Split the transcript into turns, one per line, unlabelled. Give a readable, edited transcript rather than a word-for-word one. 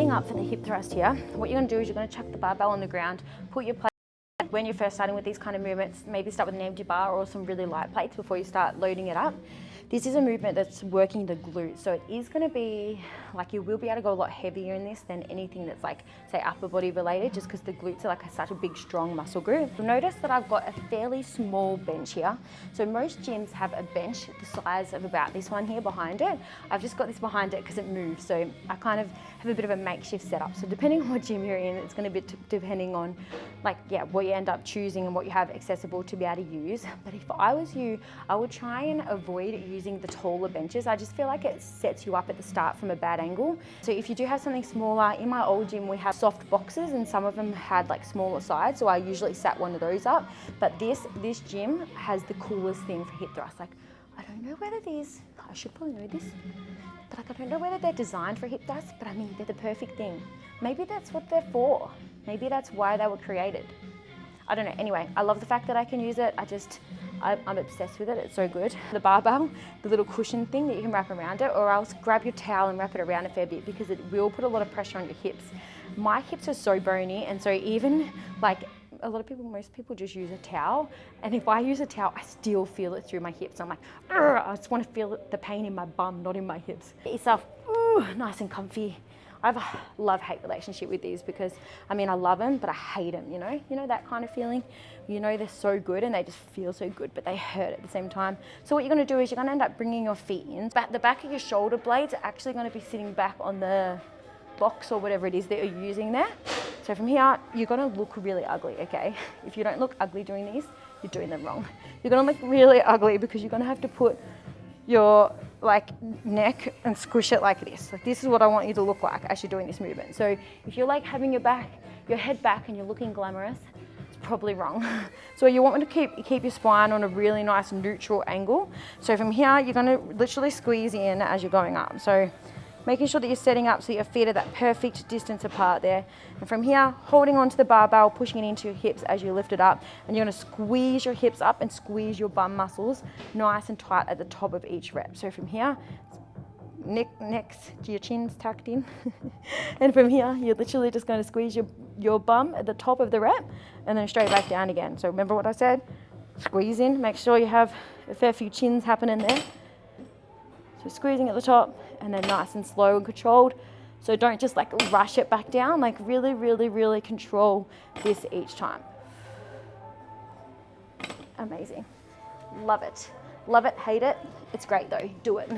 setting up for the hip thrust here, what you're going to do is you're going to chuck the barbell on the ground, put your plate. When you're first starting with these kind of movements, maybe start with an empty bar or some really light plates before you start loading it up. This is a movement that's working the glutes, so it is going to be like you will be able to go a lot heavier in this than anything that's like, say, upper body related, just because the glutes are like such a big, strong muscle group. You'll notice that I've got a fairly small bench here. So most gyms have a bench the size of about this one here behind it. I've just got this behind it because it moves, so I kind of have a bit of a makeshift setup. So depending on what gym you're in, it's going to be depending on what you end up choosing and what you have accessible to be able to use. But if I was you, I would try and avoid using the taller benches. I just feel like it sets you up at the start from a bad angle. So if you do have something smaller, in my old gym we have soft boxes and some of them had like smaller sides, so I usually sat one of those up. But this gym has the coolest thing for hip thrust. Like, I don't know whether these, I should probably know this, but like I don't know whether they're designed for hip thrust, but I mean, they're the perfect thing. Maybe that's what they're for. Maybe that's why they were created. I don't know. Anyway, I love the fact that I can use it. I'm obsessed with it. It's so good. The barbell, the little cushion thing that you can wrap around it, or else grab your towel and wrap it around a fair bit, because it will put a lot of pressure on your hips. My hips are so bony, and so even like most people just use a towel, and if I use a towel, I still feel it through my hips. I'm like, I just want to feel the pain in my bum, not in my hips. Get yourself nice and comfy. I have a love-hate relationship with these because, I mean, I love them, but I hate them, you know that kind of feeling? You know they're so good and they just feel so good, but they hurt at the same time. So what you're gonna do is you're gonna end up bringing your feet in. The back of your shoulder blades are actually gonna be sitting back on the box or whatever it is that you're using there. So from here, you're gonna look really ugly, okay? If you don't look ugly doing these, you're doing them wrong. You're gonna look really ugly because you're gonna have to put your neck and squish it like this. Like, this is what I want you to look like as you're doing this movement. So if you're like having your head back and you're looking glamorous, it's probably wrong. So you want to keep your spine on a really nice neutral angle. So from here, you're gonna literally squeeze in as you're going up. So making sure that you're setting up so your feet are that perfect distance apart there. And from here, holding onto the barbell, pushing it into your hips as you lift it up, and you're gonna squeeze your hips up and squeeze your bum muscles nice and tight at the top of each rep. So from here, next to your chin's tucked in. And from here, you're literally just gonna squeeze your bum at the top of the rep and then straight back down again. So remember what I said? Squeeze in, make sure you have a fair few chins happening there. So squeezing at the top and then nice and slow and controlled. So don't just like rush it back down, like really, really, really control this each time. Amazing. Love it. Love it, hate it. It's great though, do it.